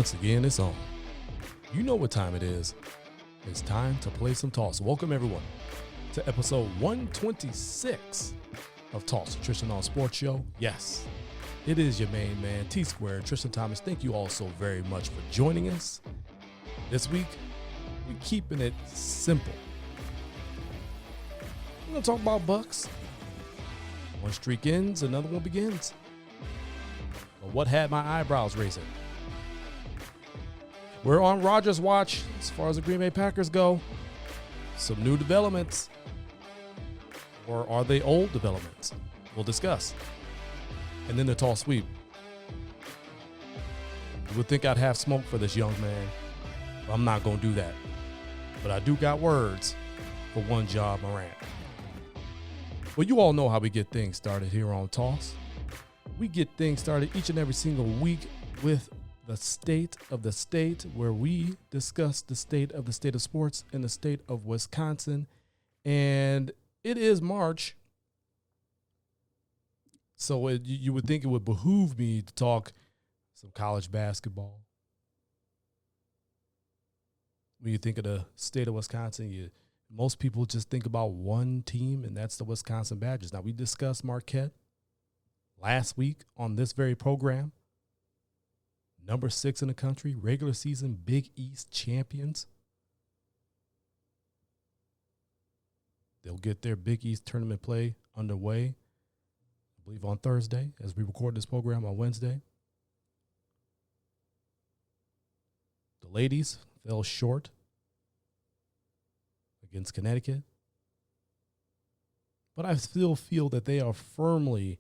Once again, it's on. You know what time it is. It's time to play some toss. Welcome, everyone, to episode 126 of Toss, the Tristain on Sports Show. Yes, it is your main man, T-Squared, Tristain Thomas. Thank you all so very much for joining us. This week, we're keeping it simple. We're going to talk about Bucks. One streak ends, another one begins. But what had my eyebrows raising? We're on Rodgers watch as far as the Green Bay Packers go. Some new developments. Or are they old developments? We'll discuss. And then the tall sweep. You would think I'd have smoke for this young man. But I'm not going to do that. But I do got words for one Ja Morant. Well, you all know how we get things started here on Toss. We get things started each and every single week with the state of the state, where we discuss the state of sports in the state of Wisconsin. And it is March. So you would think it would behoove me to talk some college basketball. When you think of the state of Wisconsin, most people just think about one team, and that's the Wisconsin Badgers. Now, we discussed Marquette last week on this very program. Number 6 in the country, regular season Big East champions. They'll get their Big East tournament play underway, I believe, on Thursday, as we record this program on Wednesday. The ladies fell short against Connecticut, but I still feel that they are firmly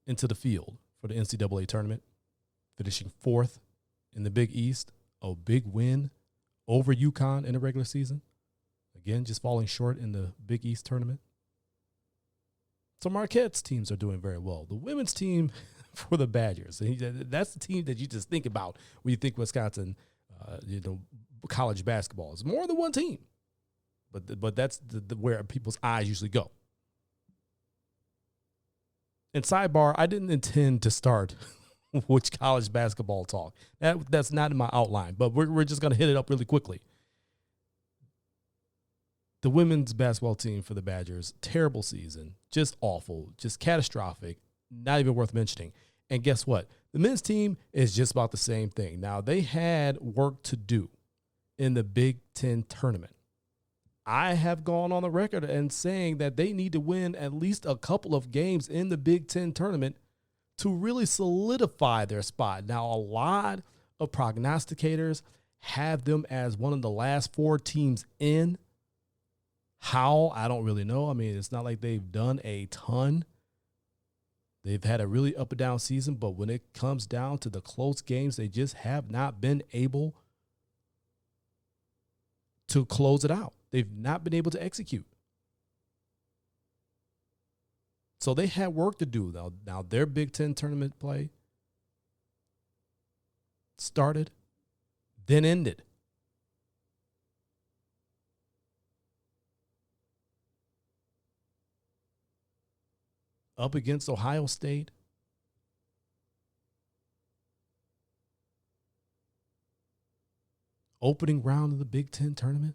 into the field for the NCAA tournament, finishing 4th in the Big East, a big win over UConn in the regular season. Again, just falling short in the Big East tournament. So Marquette's teams are doing very well. The women's team for the Badgers, that's the team that you just think about when you think Wisconsin, college basketball. It's more than one team, but that's where people's eyes usually go. And sidebar, I didn't intend to start which college basketball talk. That's not in my outline, but we're just going to hit it up really quickly. The women's basketball team for the Badgers, terrible season, just awful, just catastrophic, not even worth mentioning. And guess what? The men's team is just about the same thing. Now, they had work to do in the Big Ten tournament. I have gone on the record and saying that they need to win at least a couple of games in the Big Ten tournament to really solidify their spot. Now, a lot of prognosticators have them as one of the last 4 teams in. How? I don't really know. I mean, it's not like they've done a ton. They've had a really up and down season, but when it comes down to the close games, they just have not been able to close it out. They've not been able to execute. So they had work to do. Now their Big Ten tournament play started, then ended. Up against Ohio State. Opening round of the Big Ten tournament.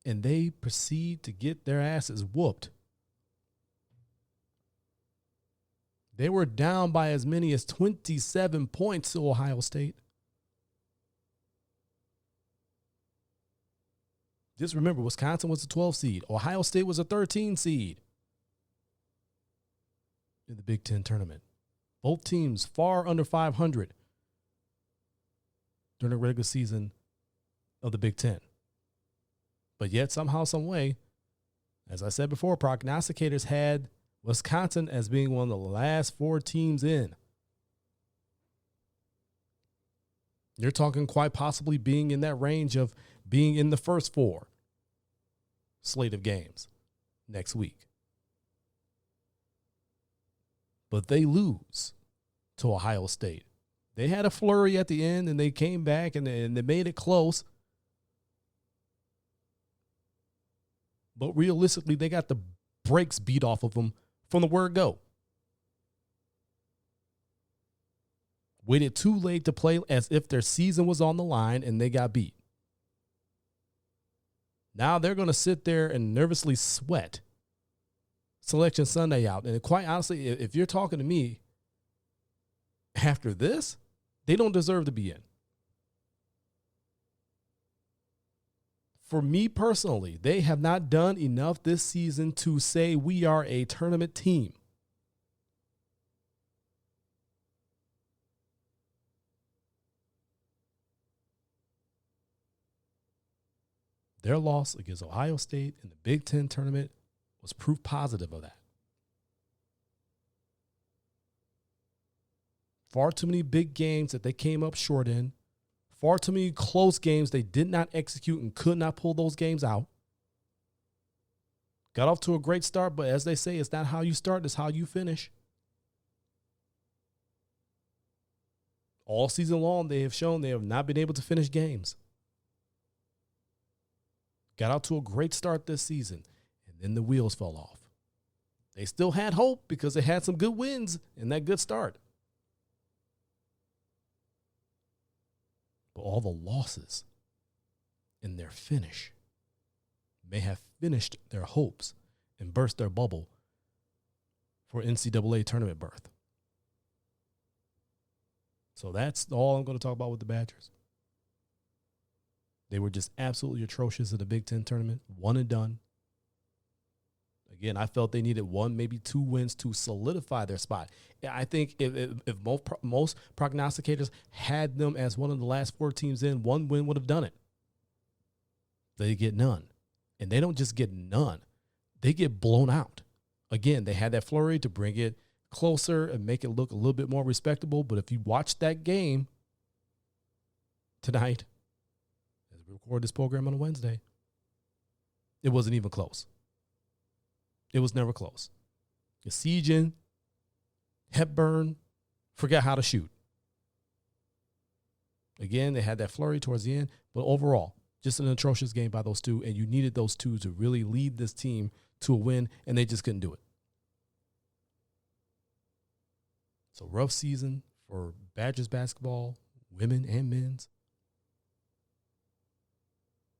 And they proceed to get their asses whooped. They were down by as many as 27 points to Ohio State. Just remember, Wisconsin was a 12 seed. Ohio State was a 13 seed in the Big Ten tournament. Both teams far under 500 during the regular season of the Big Ten. But yet, somehow, some way, as I said before, prognosticators had Wisconsin as being one of the last 4 teams in. You're talking quite possibly being in that range of being in the first 4 slate of games next week. But they lose to Ohio State. They had a flurry at the end, and they came back, and they made it close. But realistically, they got the brakes beat off of them from the word go. Waited too late to play as if their season was on the line and they got beat. Now they're going to sit there and nervously sweat Selection Sunday out. And quite honestly, if you're talking to me after this, they don't deserve to be in. For me personally, they have not done enough this season to say we are a tournament team. Their loss against Ohio State in the Big Ten tournament was proof positive of that. Far too many big games that they came up short in. Far too many close games they did not execute and could not pull those games out. Got off to a great start, but as they say, it's not how you start, it's how you finish. All season long, they have shown they have not been able to finish games. Got out to a great start this season, and then the wheels fell off. They still had hope because they had some good wins and that good start. But all the losses in their finish may have finished their hopes and burst their bubble for NCAA tournament berth. So that's all I'm going to talk about with the Badgers. They were just absolutely atrocious at the Big Ten tournament, one and done. Again, I felt they needed one, maybe two wins to solidify their spot. I think if most prognosticators had them as one of the last four teams in, one win would have done it. They get none. And they don't just get none. They get blown out. Again, they had that flurry to bring it closer and make it look a little bit more respectable. But if you watch that game tonight, as we record this program on a Wednesday, it wasn't even close. It was never close. Yasijan, Hepburn, forgot how to shoot. Again, they had that flurry towards the end, but overall, just an atrocious game by those two, and you needed those two to really lead this team to a win, and they just couldn't do it. So rough season for Badgers basketball, women and men's.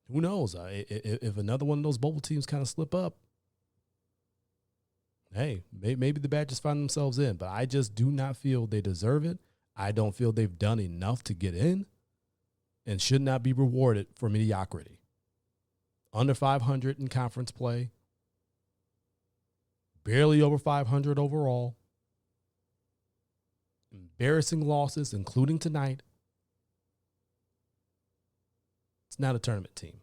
Who knows? If another one of those bubble teams kind of slip up, hey, maybe the Badgers find themselves in, but I just do not feel they deserve it. I don't feel they've done enough to get in and should not be rewarded for mediocrity. Under 500 in conference play, barely over 500 overall, embarrassing losses, including tonight. It's not a tournament team.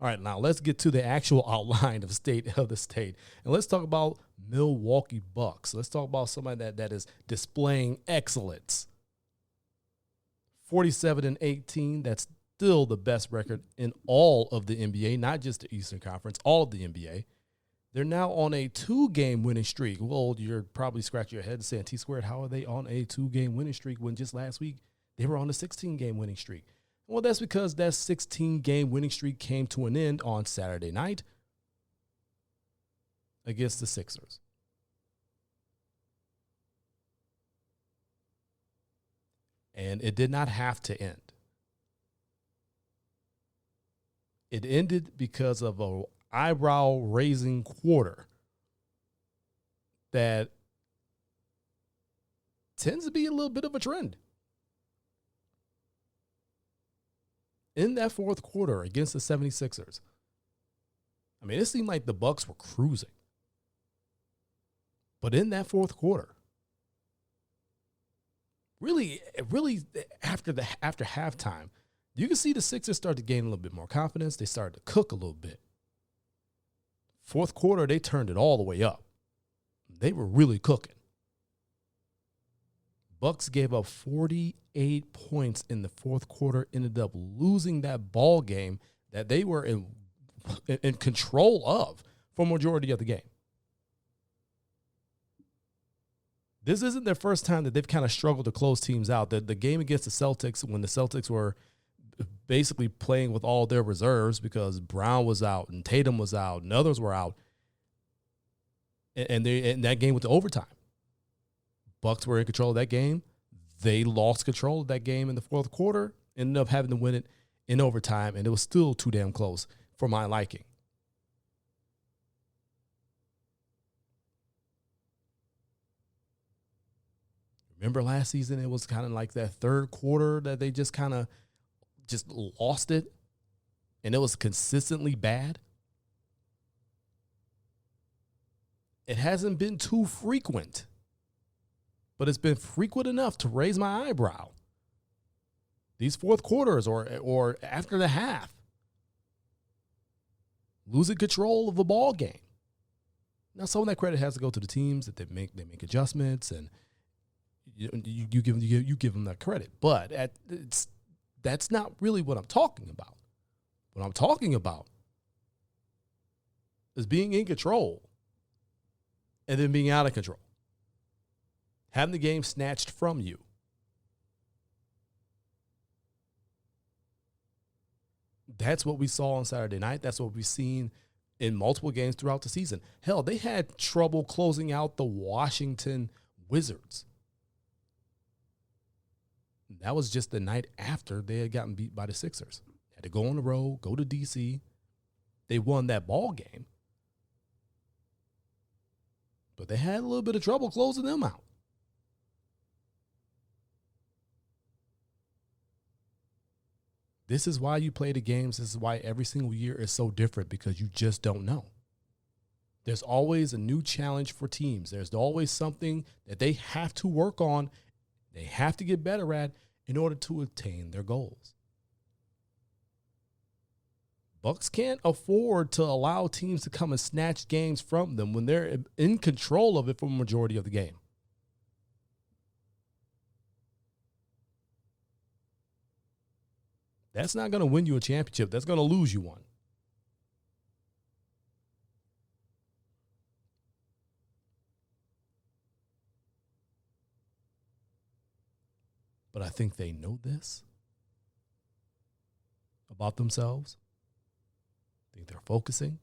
All right, now let's get to the actual outline of the state. And let's talk about Milwaukee Bucks. Let's talk about somebody that is displaying excellence. 47-18, that's still the best record in all of the NBA, not just the Eastern Conference, all of the NBA. They're now on a 2-game winning streak. Well, you're probably scratching your head and saying, T-Squared, how are they on a 2-game winning streak when just last week they were on a 16-game winning streak? Well, that's because that 16-game winning streak came to an end on Saturday night against the Sixers. And it did not have to end. It ended because of an eyebrow-raising quarter that tends to be a little bit of a trend. In that fourth quarter against the 76ers, I mean, it seemed like the Bucks were cruising. But in that fourth quarter, really after halftime, you can see the Sixers start to gain a little bit more confidence. They started to cook a little bit. Fourth quarter, they turned it all the way up. They were really cooking. Bucks gave up 48 points in the fourth quarter, ended up losing that ball game that they were in control of for majority of the game. This isn't their first time that they've kind of struggled to close teams out. The game against the Celtics, when the Celtics were basically playing with all their reserves because Brown was out and Tatum was out and others were out, and that game went to overtime. Bucks were in control of that game. They lost control of that game in the fourth quarter, ended up having to win it in overtime, and it was still too damn close for my liking. Remember last season, it was kind of like that third quarter that they just kind of just lost it, and it was consistently bad. It hasn't been too frequent, but it's been frequent enough to raise my eyebrow. These fourth quarters or after the half, losing control of the ball game. Now, some of that credit has to go to the teams that they make adjustments, and you give them that credit. But that's not really what I'm talking about. What I'm talking about is being in control and then being out of control, having the game snatched from you. That's what we saw on Saturday night. That's what we've seen in multiple games throughout the season. Hell, they had trouble closing out the Washington Wizards. That was just the night after they had gotten beat by the Sixers. Had to go on the road, go to D.C. They won that ball game. But they had a little bit of trouble closing them out. This is why you play the games. This is why every single year is so different, because you just don't know. There's always a new challenge for teams. There's always something that they have to work on, they have to get better at in order to attain their goals. Bucks can't afford to allow teams to come and snatch games from them when they're in control of it for the majority of the game. That's not going to win you a championship. That's going to lose you one. But I think they know this about themselves. I think they're focusing.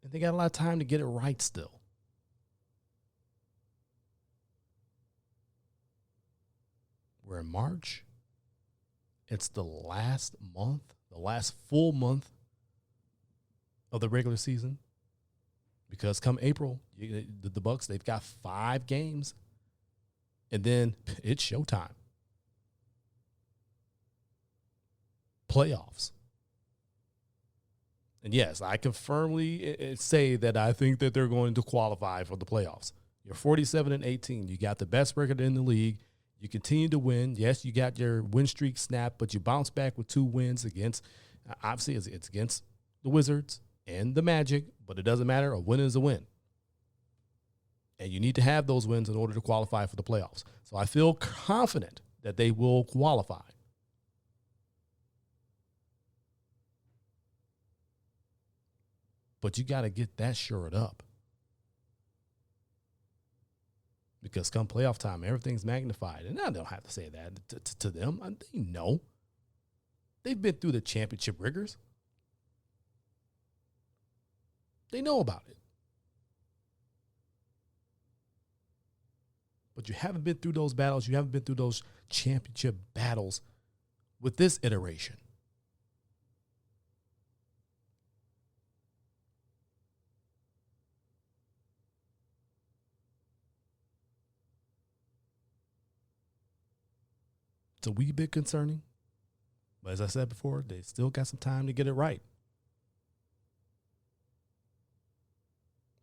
And they got a lot of time to get it right still. We're in March. It's the last month, the last full month of the regular season. Because come April, the Bucks, they've got 5 games. And then it's showtime. Playoffs. And yes, I can firmly say that I think that they're going to qualify for the playoffs. You're 47-18. You got the best record in the league. You continue to win. Yes, you got your win streak snapped, but you bounce back with 2 wins against, obviously, it's against the Wizards and the Magic, but it doesn't matter. A win is a win. And you need to have those wins in order to qualify for the playoffs. So I feel confident that they will qualify. But you got to get that shored up. Because come playoff time, everything's magnified. And I don't have to say that to them. They know. They've been through the championship rigors. They know about it. But you haven't been through those battles. You haven't been through those championship battles with this iteration. It's a wee bit concerning. But as I said before, they still got some time to get it right.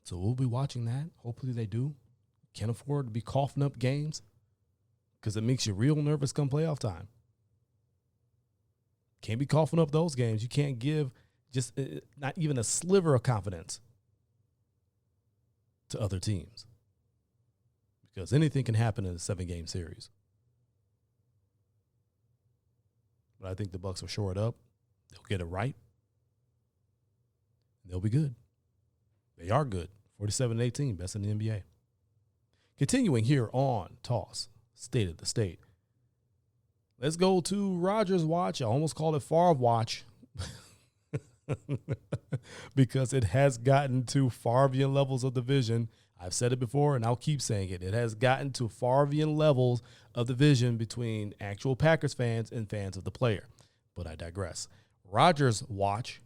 So we'll be watching that. Hopefully they do. Can't afford to be coughing up games because it makes you real nervous come playoff time. Can't be coughing up those games. You can't give just not even a sliver of confidence to other teams because anything can happen in a 7-game series. But I think the Bucks will shore it up. They'll get it right. They'll be good. They are good. 47-18, best in the NBA. Continuing here on Toss, State of the State. Let's go to Rodgers Watch. I almost called it Favre Watch because it has gotten to Favrean levels of division. I've said it before, and I'll keep saying it. It has gotten to far-beyond levels of division between actual Packers fans and fans of the player. But I digress. Rodgers watch.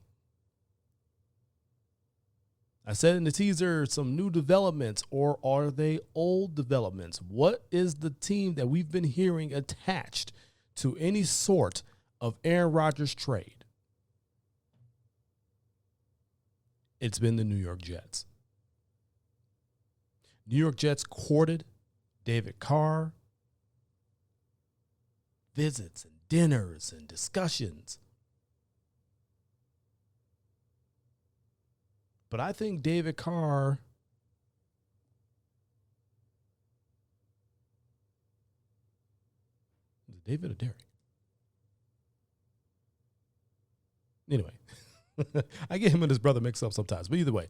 I said in the teaser, some new developments, or are they old developments? What is the team that we've been hearing attached to any sort of Aaron Rodgers trade? It's been the New York Jets. New York Jets courted David Carr, visits and dinners and discussions. But I think David Carr is it David or Derek? Anyway, I get him and his brother mixed up sometimes. But either way,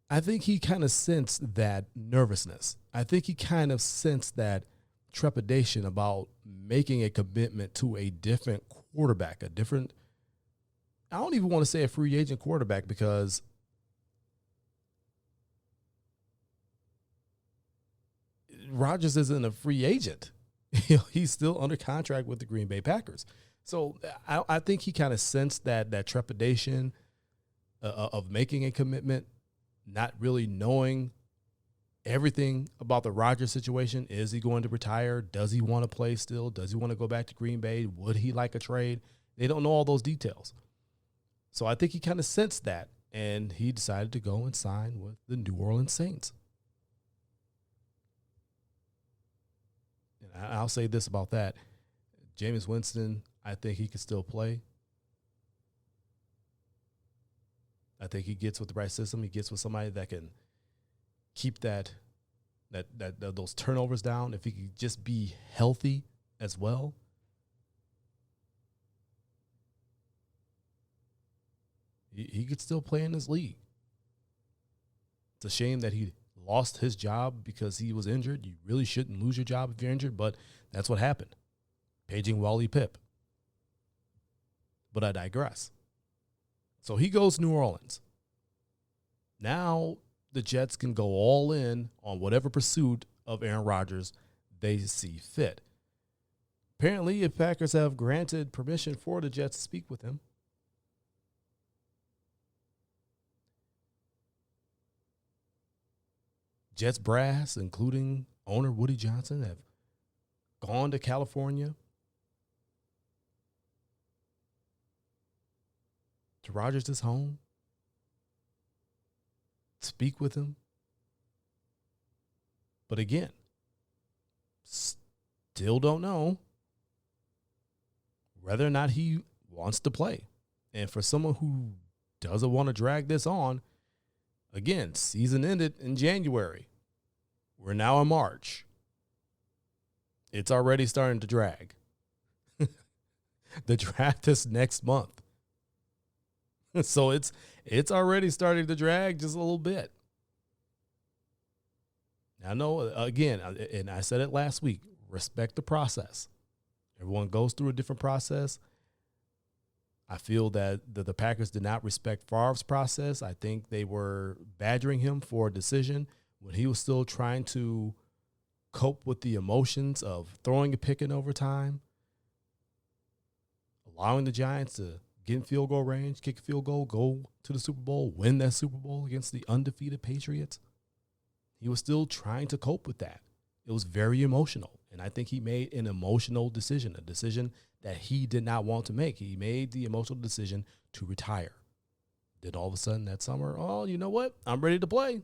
I think he kind of sensed that nervousness. I think he kind of sensed that trepidation about making a commitment to a different quarterback, I don't even want to say a free agent quarterback, because Rodgers isn't a free agent. He's still under contract with the Green Bay Packers. So I think he kind of sensed that trepidation of making a commitment, not really knowing everything about the Rodgers situation. Is he going to retire? Does he want to play still? Does he want to go back to Green Bay? Would he like a trade? They don't know all those details. So I think he kind of sensed that, and he decided to go and sign with the New Orleans Saints. And I'll say this about that. Jameis Winston, I think he can still play. I think he gets with the right system. He gets with somebody that can keep those turnovers down. If he could just be healthy as well. He could still play in this league. It's a shame that he lost his job because he was injured. You really shouldn't lose your job if you're injured, but that's what happened. Paging Wally Pipp. But I digress. So he goes to New Orleans. Now the Jets can go all in on whatever pursuit of Aaron Rodgers they see fit. Apparently, the Packers have granted permission for the Jets to speak with him. Jets brass, including owner Woody Johnson, have gone to California to Rodgers' home, speak with him. But again, still don't know whether or not he wants to play. And for someone who doesn't want to drag this on, again, season ended in January. We're now in March. It's already starting to drag. The draft is next month. So it's already starting to drag just a little bit. I know, again, and I said it last week, respect the process. Everyone goes through a different process. I feel that the Packers did not respect Favre's process. I think they were badgering him for a decision when he was still trying to cope with the emotions of throwing a pick in overtime, allowing the Giants to get in field goal range, kick a field goal, go to the Super Bowl, win that Super Bowl against the undefeated Patriots. He was still trying to cope with that. It was very emotional, and I think he made an emotional decision, a decision that he did not want to make. He made the emotional decision to retire. Then all of a sudden that summer, oh, you know what? I'm ready to play.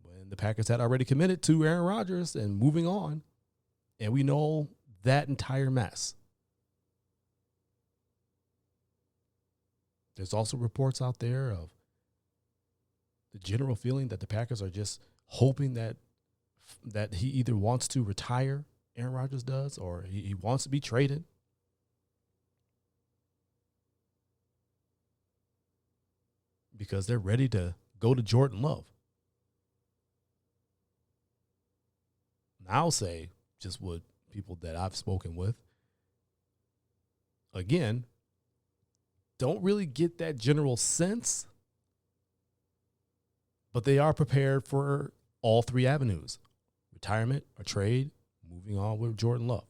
When the Packers had already committed to Aaron Rodgers and moving on, and we know that entire mess. There's also reports out there of the general feeling that the Packers are just hoping that he either wants to retire, Aaron Rodgers does, or he wants to be traded. Because they're ready to go to Jordan Love. And I'll say, just what people that I've spoken with, again, don't really get that general sense But they are prepared for all three avenues: retirement, a trade, moving on with Jordan Love.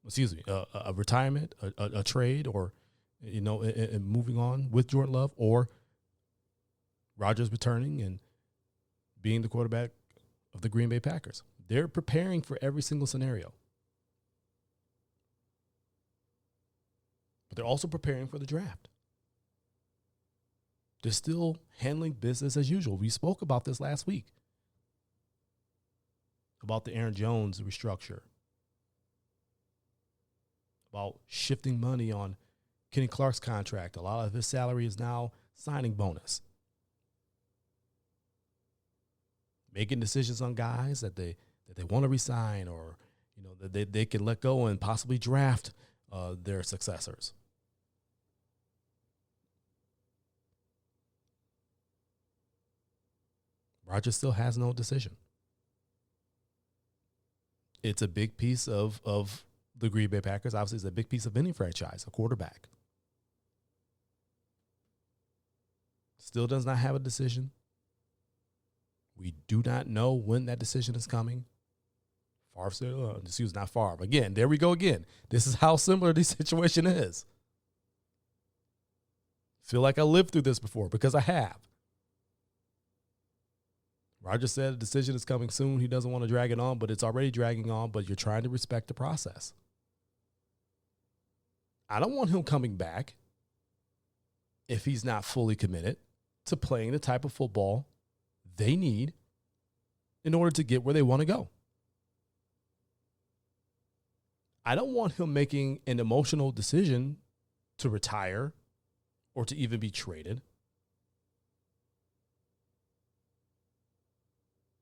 Excuse me, a retirement, a trade, or, and moving on with Jordan Love, or Rodgers returning and being the quarterback of the Green Bay Packers. They're preparing for every single scenario. But they're also preparing for the draft. They're still handling business as usual. We spoke about this last week, about the Aaron Jones restructure, about shifting money on Kenny Clark's contract. A lot of his salary is now signing bonus. Making decisions on guys that they want to resign, or that they can let go and possibly draft their successors. Rodgers still has no decision. It's a big piece of the Green Bay Packers. Obviously, it's a big piece of any franchise, a quarterback. Still does not have a decision. We do not know when that decision is coming. Favre said, not Favre. Again, there we go again. This is how similar this situation is. Feel like I lived through this before, because I have. Rodgers said a decision is coming soon. He doesn't want to drag it on, but it's already dragging on, but you're trying to respect the process. I don't want him coming back if he's not fully committed to playing the type of football they need in order to get where they want to go. I don't want him making an emotional decision to retire or to even be traded.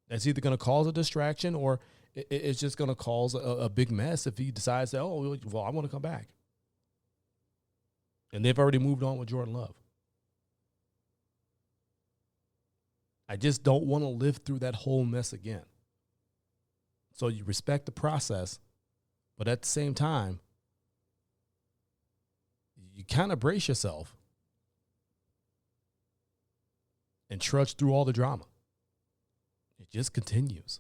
That's either going to cause a distraction, or it's just going to cause a big mess if he decides that, I want to come back. And they've already moved on with Jordan Love. I just don't want to live through that whole mess again. So you respect the process, but at the same time, you kind of brace yourself and trudge through all the drama. It just continues.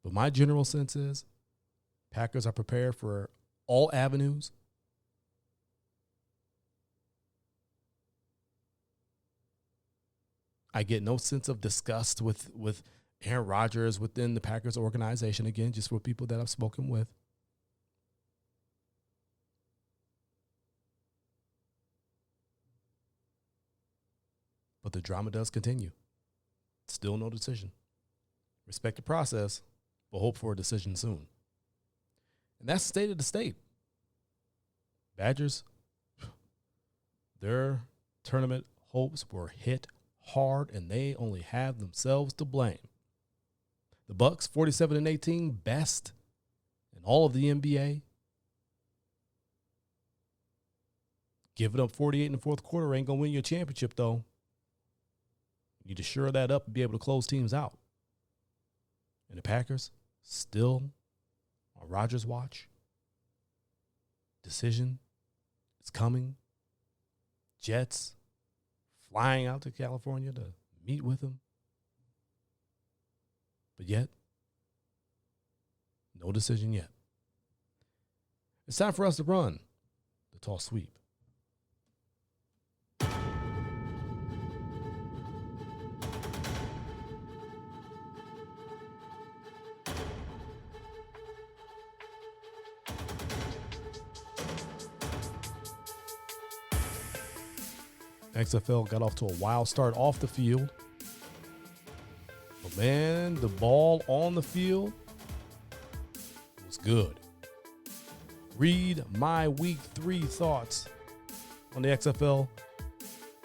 But my general sense is Packers are prepared for all avenues. I get no sense of disgust with Aaron Rodgers within the Packers organization, again, just for people that I've spoken with. But the drama does continue. Still no decision. Respect the process, but hope for a decision soon. And that's the state of the state. Badgers, their tournament hopes were hit hard, and they only have themselves to blame. The Bucks, 47-18, best in all of the NBA. Giving up 48 in the fourth quarter ain't going to win you a championship, though. You need to shore that up and be able to close teams out. And the Packers, still on Rodgers' watch. Decision is coming. Jets flying out to California to meet with him. But yet, no decision yet. It's time for us to run the toss sweep. XFL got off to a wild start off the field. But man, the ball on the field was good. Read my week 3 thoughts on the XFL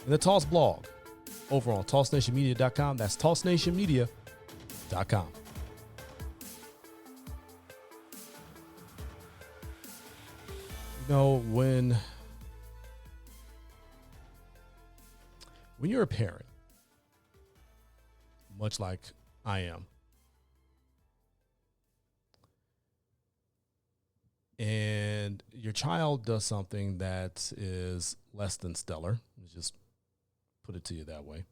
in the Toss blog over on tossnationmedia.com. That's tossnationmedia.com. You know, when you're a parent, much like I am, and your child does something that is less than stellar, let's just put it to you that way.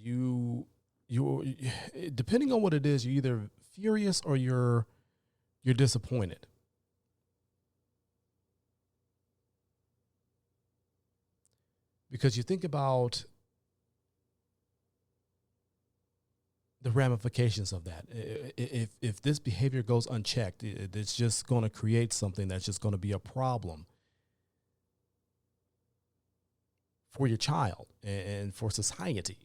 You depending on what it is, you're either furious or you're disappointed. Because you think about the ramifications of that. If this behavior goes unchecked, it's just going to create something that's just going to be a problem for your child and for society.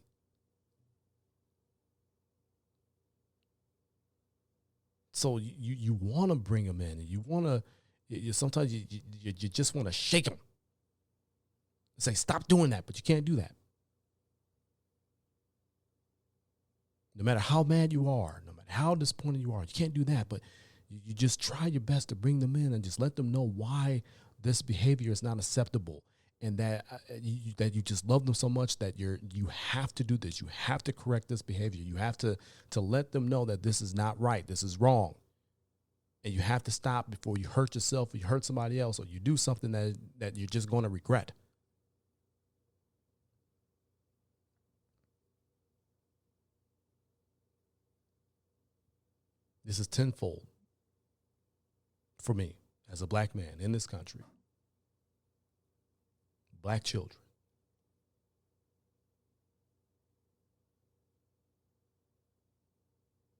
So you want to bring them in. You want to. Sometimes you just want to shake them. Say, stop doing that, but you can't do that. No matter how mad you are, no matter how disappointed you are, you can't do that. But you just try your best to bring them in and just let them know why this behavior is not acceptable, and that you just love them so much that you have to do this. You have to correct this behavior. You have to let them know that this is not right. This is wrong. And you have to stop before you hurt yourself or you hurt somebody else or you do something that you're just going to regret. This is tenfold for me as a black man in this country. Black children.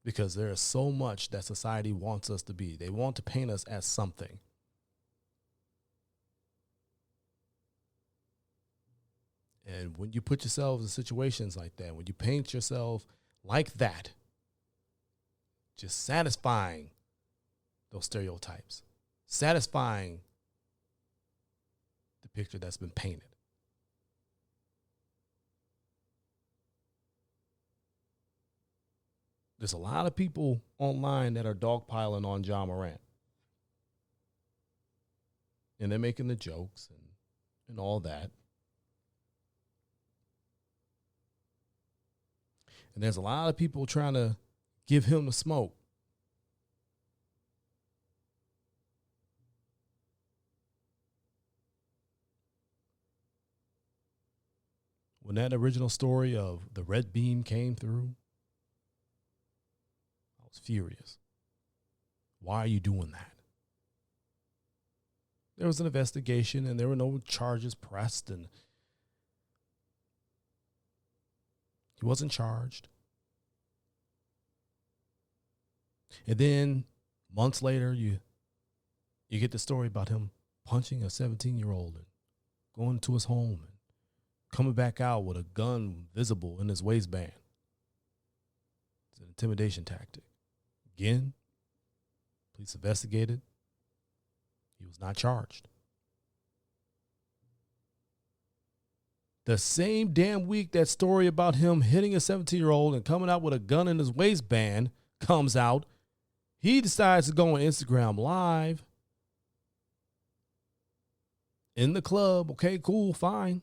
Because there is so much that society wants us to be. They want to paint us as something. And when you put yourselves in situations like that, when you paint yourself like that, just satisfying those stereotypes, satisfying the picture that's been painted. There's a lot of people online that are dogpiling on Ja Morant. And they're making the jokes and all that. And there's a lot of people trying to give him the smoke. When that original story of the red beam came through, I was furious. Why are you doing that? There was an investigation and there were no charges pressed, and he wasn't charged. And then months later, you get the story about him punching a 17-year-old and going to his home and coming back out with a gun visible in his waistband. It's an intimidation tactic. Again, police investigated. He was not charged. The same damn week that story about him hitting a 17-year-old and coming out with a gun in his waistband comes out, he decides to go on Instagram Live in the club. Okay, cool, fine.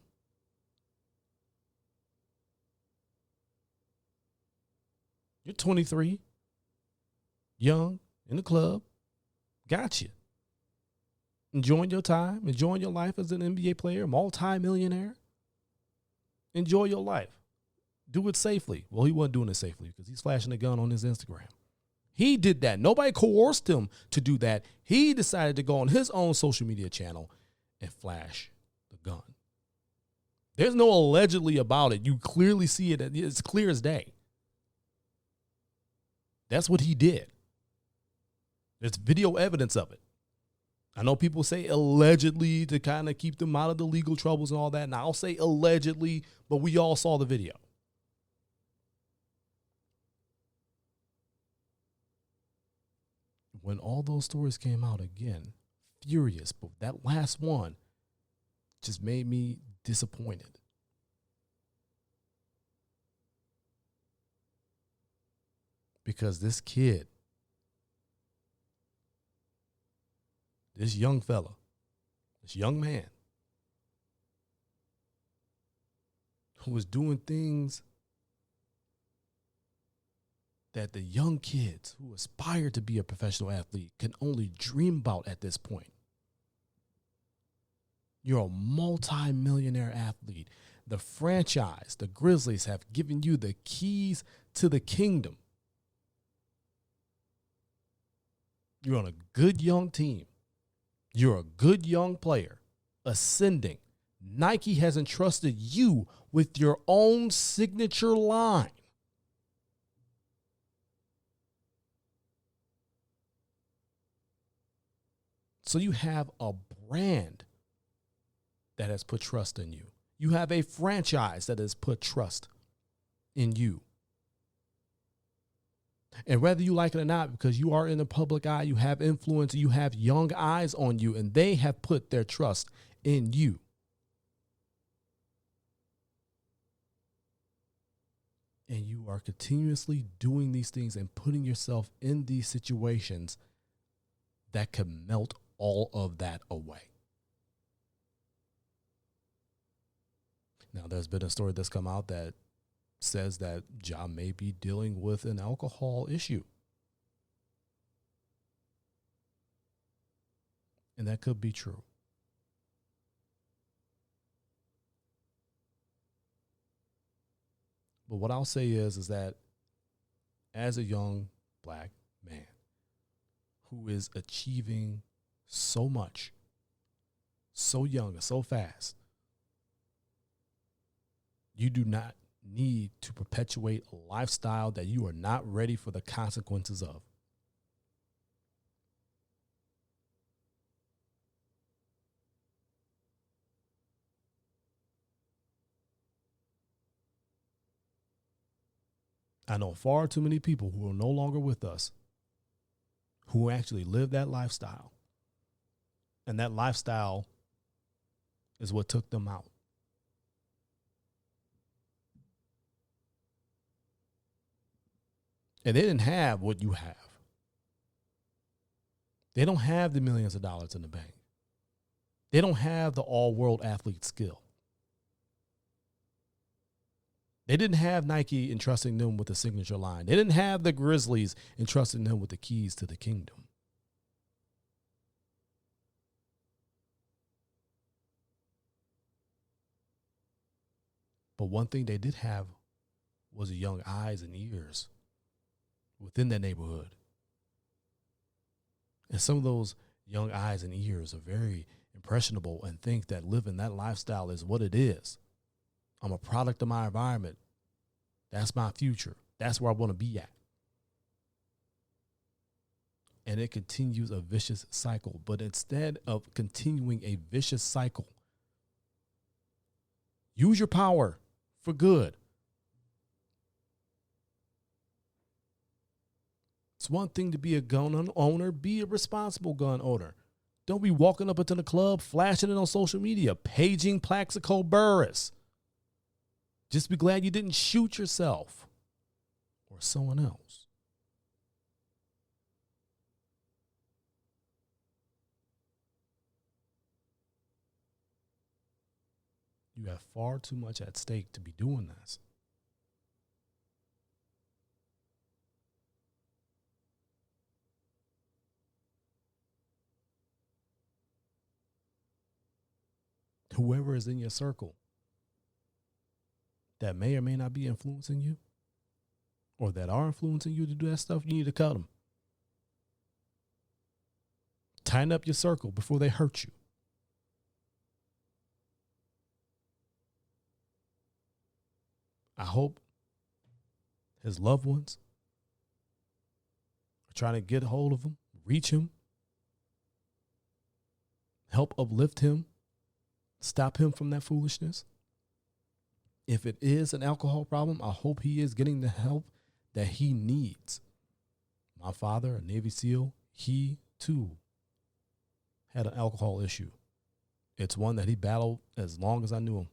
You're 23, young, in the club. Gotcha. Enjoying your time, enjoying your life as an NBA player, multi-millionaire. Enjoy your life. Do it safely. Well, he wasn't doing it safely because he's flashing a gun on his Instagram. He did that. Nobody coerced him to do that. He decided to go on his own social media channel and flash the gun. There's no allegedly about it. You clearly see it. It's clear as day. That's what he did. There's video evidence of it. I know people say allegedly to kind of keep them out of the legal troubles and all that. And I'll say allegedly, but we all saw the video. When all those stories came out again, furious, but that last one just made me disappointed. Because this kid, this young fella, this young man who was doing things that the young kids who aspire to be a professional athlete can only dream about at this point. You're a multi-millionaire athlete. The franchise, the Grizzlies, have given you the keys to the kingdom. You're on a good young team. You're a good young player, ascending. Nike has entrusted you with your own signature line. So you have a brand that has put trust in you. You have a franchise that has put trust in you. And whether you like it or not, because you are in the public eye, you have influence, you have young eyes on you, and they have put their trust in you. And you are continuously doing these things and putting yourself in these situations that can melt all of that away. Now, there's been a story that's come out that says that Ja may be dealing with an alcohol issue. And that could be true. But what I'll say is that as a young black man who is achieving so much, so young and so fast, you do not need to perpetuate a lifestyle that you are not ready for the consequences of. I know far too many people who are no longer with us who actually live that lifestyle. And that lifestyle is what took them out. And they didn't have what you have. They don't have the millions of dollars in the bank. They don't have the all-world athlete skill. They didn't have Nike entrusting them with the signature line. They didn't have the Grizzlies entrusting them with the keys to the kingdom. But one thing they did have was the young eyes and ears within that neighborhood. And some of those young eyes and ears are very impressionable and think that living that lifestyle is what it is. I'm a product of my environment. That's my future. That's where I want to be at. And it continues a vicious cycle. But instead of continuing a vicious cycle, use your power for good. It's one thing to be a gun owner. Be a responsible gun owner. Don't be walking up into the club, flashing it on social media, paging Plaxico Burress. Just be glad you didn't shoot yourself or someone else. You have far too much at stake to be doing this. Whoever is in your circle that may or may not be influencing you or that are influencing you to do that stuff, you need to cut them. Tighten up your circle before they hurt you. I hope his loved ones are trying to get a hold of him, reach him, help uplift him, stop him from that foolishness. If it is an alcohol problem, I hope he is getting the help that he needs. My father, a Navy SEAL, he too had an alcohol issue. It's one that he battled as long as I knew him.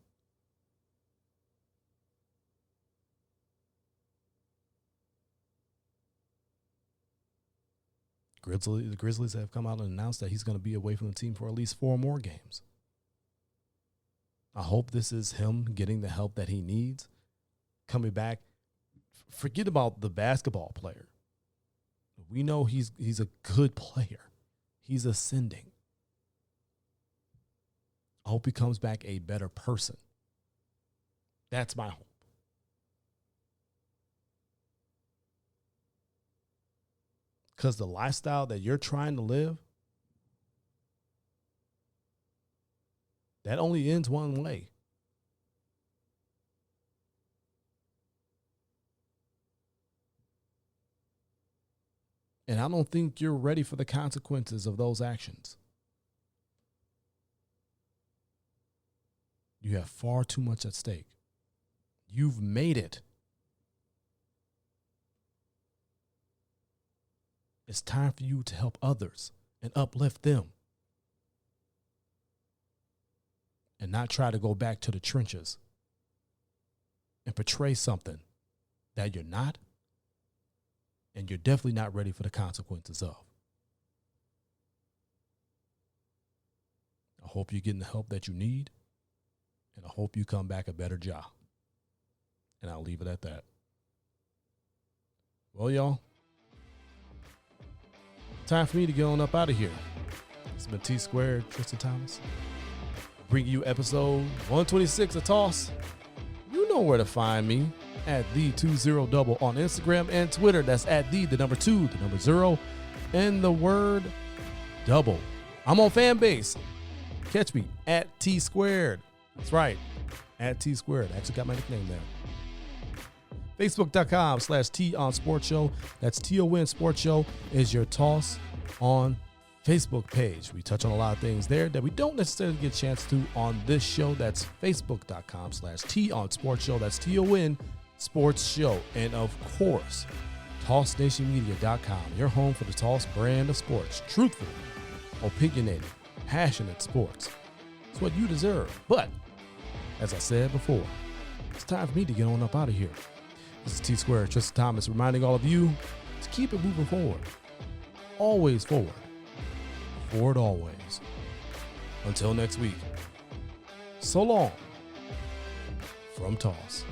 The Grizzlies have come out and announced that he's going to be away from the team for at least 4 more games. I hope this is him getting the help that he needs, coming back Forget about the basketball player. We know he's a good player. He's ascending. I hope he comes back a better person. That's my hope. Because the lifestyle that you're trying to live, that only ends one way. And I don't think you're ready for the consequences of those actions. You have far too much at stake. You've made it. It's time for you to help others and uplift them. And not try to go back to the trenches and portray something that you're not, and you're definitely not ready for the consequences of. I hope you're getting the help that you need, and I hope you come back a better Ja. And I'll leave it at that. Well, y'all, time for me to get on up out of here. It's been T Squared, Tristan Thomas, bringing you episode 126 of Toss. You know where to find me, at the20double on Instagram and Twitter. That's at the number 2, the number 0, and the word double. I'm on Fanbase. Catch me at T Squared. That's right, at T Squared. I actually got my nickname there. Facebook.com/T on Sports Show. That's TON Sports Show is your Toss on Facebook page. We touch on a lot of things there that we don't necessarily get a chance to on this show. That's Facebook.com/T on Sports Show. That's TON Sports Show. And of course, TossNationMedia.com, your home for the Toss brand of sports. Truthful, opinionated, passionate sports. It's what you deserve. But as I said before, it's time for me to get on up out of here. This is T Squared, Tristan Thomas, reminding all of you to keep it moving forward. Always forward. Forward always. Until next week, so long from Toss.